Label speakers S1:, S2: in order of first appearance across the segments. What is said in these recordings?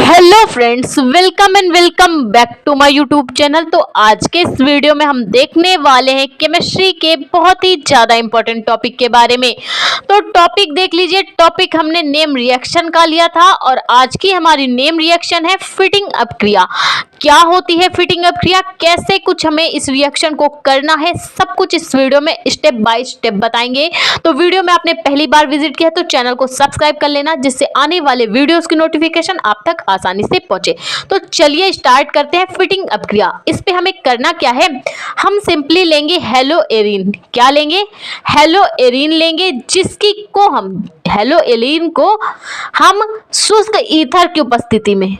S1: Hello friends, welcome and welcome back to my YouTube channel. तो आज के इस वीडियो में हम देखने वाले हैं केमिस्ट्री के बहुत ही ज़्यादा इंपॉर्टेंट टॉपिक के बारे में। तो टॉपिक देख लीजिए। टॉपिक हमने नेम रिएक्शन का लिया था और आज की हमारी नेम रिएक्शन है फिटिंग अप क्रिया। क्या होती है फिटिंग अप क्रिया, कैसे कुछ हमें इस रिएक्शन को करना है, सब कुछ इस वीडियो में स्टेप बाय स्टेप बताएंगे। तो वीडियो में आपने पहली बार विजिट किया तो चैनल को सब्सक्राइब कर लेना, जिससे आने वाले वीडियोस की नोटिफिकेशन आप तक आसानी से पहुंचे। तो चलिए स्टार्ट करते हैं फिटिंग अप क्रिया। इस पे हमें करना क्या है, हम सिंपली लेंगे हेलो एरीन। क्या लेंगे? हेलो एरीन लेंगे, जिसकी को हम हेलो एरीन को हम शुष्क ईथर की उपस्थिति में,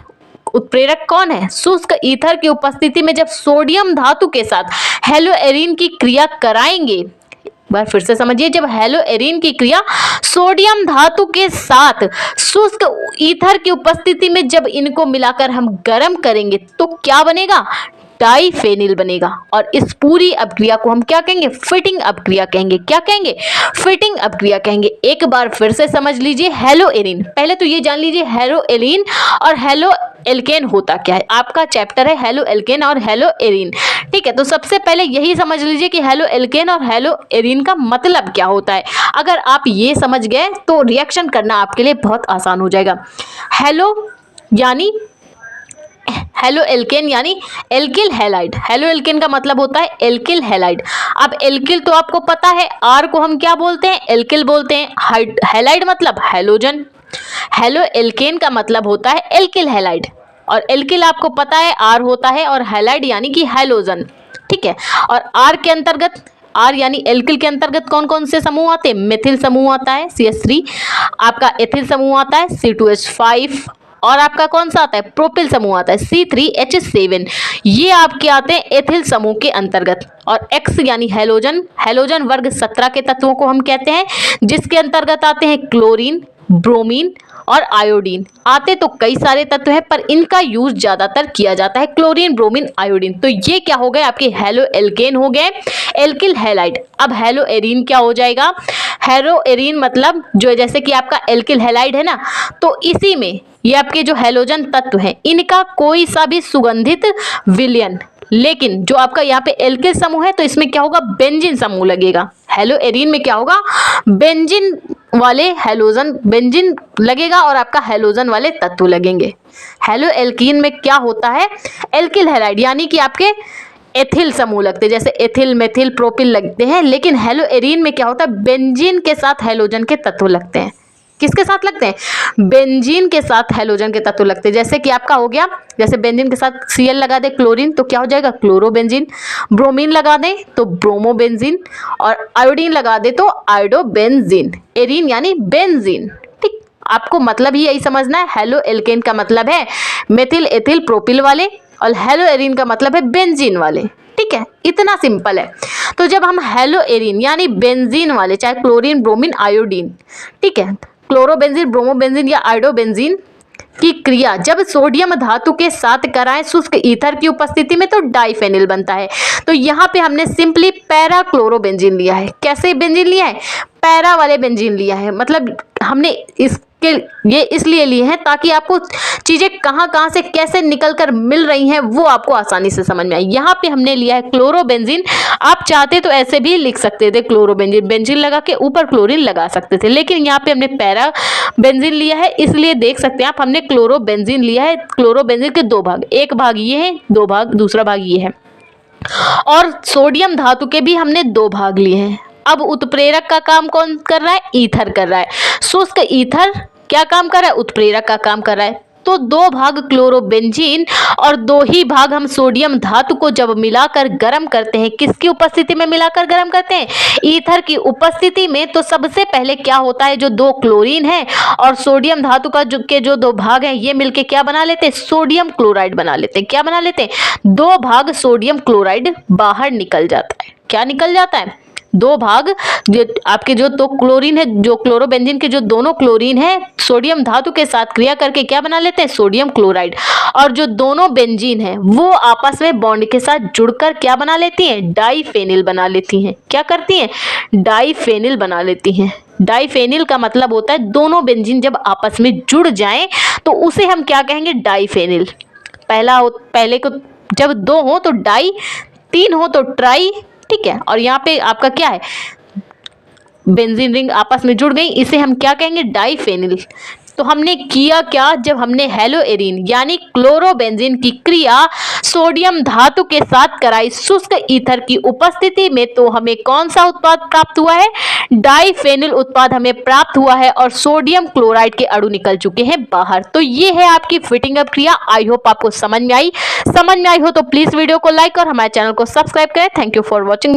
S1: उत्प्रेरक कौन है? शुष्क ईथर की उपस्थिति में जब सोडियम धातु के साथ हेलो एरीन की क्रिया कराएंगे, बार फिर से समझिए, जब हेलो एरीन की क्रिया सोडियम धातु के साथ शुष्क ईथर की उपस्थिति में जब इनको मिलाकर हम गर्म करेंगे तो क्या बनेगा? डाइफेनिल बनेगा। और इस पूरी अपक्रिया को हम क्या कहेंगे? फिटिंग अपक्रिया कहेंगे। क्या कहेंगे? फिटिंग अपक्रिया कहेंगे। एक बार फिर से समझ लीजिए हेलो एरीन। पहले तो ये जान लीजिए हेलो एरीन और हेलो एल्केन होता क्या है। आपका चैप्टर है हेलो एल्केन और हेलो एरीन, ठीक है। तो सबसे पहले यही समझ लीजिए कि हेलो एल्केन और हेलो एरीन का मतलब क्या होता है। अगर आप ये समझ गए तो रिएक्शन करना आपके लिए बहुत आसान हो जाएगा। हेलो यानी हेलो एल्केन यानी एल्किल हैलाइड। हेलो एल्केन का मतलब होता है एल्किल हैलाइड। अब एल्किल तो आपको पता है, आर को हम क्या बोलते हैं? एल्किल बोलते हैं। हैलाइड मतलब हैलोजन। हेलो एल्केन का मतलब होता है एल्किल हैलाइड, और एल्किल आपको पता है आर होता है, और हैलाइड यानी कि हैलोजन, ठीक है। और आर के अंतर्गत, आर यानी एल्किल के अंतर्गत कौन कौन से समूह आते हैं? मेथिल समूह आता है CH3, आपका एथिल समूह आता है C2H5, और आपका कौन सा आता है? प्रोपिल समूह आता है C3H7। ये आपके आते हैं एथिल समूह के अंतर्गत। और X यानी हैलोजन, हैलोजन वर्ग 17 के तत्वों को हम कहते हैं, जिसके अंतर्गत आते हैं क्लोरीन, ब्रोमीन और आयोडीन। आते तो कई सारे तत्व हैं, पर इनका यूज ज्यादातर किया जाता है क्लोरीन, ब्रोमीन, आयोडीन। तो ये क्या हो गए? आपके हेलो एल्केन हो गए, एल्किल हैलाइड। अब हेलो एरीन क्या हो जाएगा? हेलो एरीन मतलब जो जैसे कि आपका एल्किल हैलाइड है ना, तो इसी में ये आपके जो हैलोजन तत्व हैं, इनका कोई सा भी सुगंधित विलयन, लेकिन जो आपका यहाँ पे एल्किल समूह है तो इसमें क्या होगा? बेंजीन समूह लगेगा। हेलो एरीन में क्या होगा? बेंजीन वाले हैलोजन, बेंजीन लगेगा और आपका हैलोजन वाले तत्व लगेंगे। हेलो एल्कीन में क्या होता है? एल्किल हैलाइड यानी कि आपके एथिल समूह लगते हैं, जैसे एथिल, मेथिल, प्रोपिल लगते हैं। लेकिन हेलो एरीन में क्या होता है? बेंजीन के साथ हैलोजन के तत्व लगते हैं। किसके साथ लगते हैं? बेंजीन के साथ हैलोजन के तत्व लगते हैं। जैसे कि आपका हो गया, जैसे बेंजीन के साथ Cl लगा दे क्लोरीन तो क्या हो जाएगा? क्लोरोबेंजीन। ब्रोमीन लगा दे तो ब्रोमोबेंजीन, और आयोडीन लगा दे तो आयोडोबेंजीन। एरीन यानी बेंजीन, ठीक। आपको मतलब ही यही समझना है। हेलो एल्केन का मतलब है मेथिल, एथिल, प्रोपिल वाले, और हेलो एरीन का मतलब है बेंजीन वाले, ठीक है। इतना सिंपल है। तो जब हम हेलो एरीन यानी बेंजीन वाले, चाहे क्लोरीन, ब्रोमीन, आयोडीन, ठीक है, क्लोरोबेंजीन, ब्रोमोबेंजीन या आयोडोबेंजीन की क्रिया जब सोडियम धातु के साथ कराएं शुष्क ईथर की उपस्थिति में तो डाइफेनिल बनता है। तो यहाँ पे हमने सिंपली पैरा क्लोरोबेंजीन लिया है। कैसे बेंजीन लिया है? पैरा वाले बेंजीन लिया है। मतलब हमने ये इसलिए लिए हैं ताकि आपको चीजें कहाँ कहाँ से कैसे निकल कर मिल रही हैं वो आपको आसानी से समझ में आए। यहाँ पे हमने लिया है क्लोरोबेंजीन। आप चाहते तो ऐसे भी लिख सकते थे, क्लोरोबेंजीन, बेंजीन लगा के ऊपर क्लोरीन लगा सकते थे, लेकिन यहाँ पे हमने पैरा बेंजीन लिया है, इसलिए देख सकते हैं आप हमने क्लोरोबेंजीन लिया है। क्लोरोबेंजीन के दो भाग, एक भाग ये है, दो भाग दूसरा भाग ये है। और सोडियम धातु के भी हमने दो भाग लिए हैं। अब उत्प्रेरक का काम कौन कर रहा है? ईथर कर रहा है। शुष्क ईथर क्या काम कर रहा है? उत्प्रेरक का काम कर रहा है। तो दो भाग क्लोरोबेंजीन और दो ही भाग हम सोडियम धातु को जब मिलाकर गर्म करते हैं, किसकी उपस्थिति में मिलाकर गर्म करते हैं? ईथर की उपस्थिति में। तो सबसे पहले क्या होता है, जो दो क्लोरीन है और सोडियम धातु का जो दो भाग हैं, ये मिलके क्या बना लेते हैं? सोडियम क्लोराइड बना लेते हैं। क्या बना लेते हैं? दो भाग सोडियम क्लोराइड बाहर निकल जाता है। क्या निकल जाता है? दो भाग जो आपके जो तो क्लोरीन है, जो क्लोरोबेंजीन के जो दोनों क्लोरीन है सोडियम धातु के साथ क्रिया करके क्या बना लेते हैं, सोडियम क्लोराइड। और जो दोनों बेंजीन है वो आपस में बॉन्ड के साथ जुड़कर क्या बना लेती हैं, डाइफेनिल बना लेती हैं। क्या करती हैं, डाइफेनिल बना लेती हैं। डाइफेनिल का मतलब होता है दोनों बेंजीन जब आपस में जुड़ जाएं तो उसे हम क्या कहेंगे, डाइफेनिल। पहले को जब दो हो तो डाई, तीन हो तो ट्राई, ठीक है। और यहाँ पे आपका क्या है, बेंजीन रिंग आपस में जुड़ गई, इसे हम क्या कहेंगे, डाइफेनिल। तो हमने किया क्या, जब हमने हेलोएरिन यानी क्लोरोबेंजीन की क्रिया सोडियम धातु के साथ कराई शुष्क ईथर की उपस्थिति में, तो हमें कौन सा उत्पाद प्राप्त हुआ है, डाइफेनिल उत्पाद हमें प्राप्त हुआ है और सोडियम क्लोराइड के अणु निकल चुके हैं बाहर। तो ये है आपकी फिटिंग अप क्रिया। आई होप आपको समझ में आई हो तो प्लीज वीडियो को लाइक और हमारे चैनल को सब्सक्राइब करें। Thank you for watching.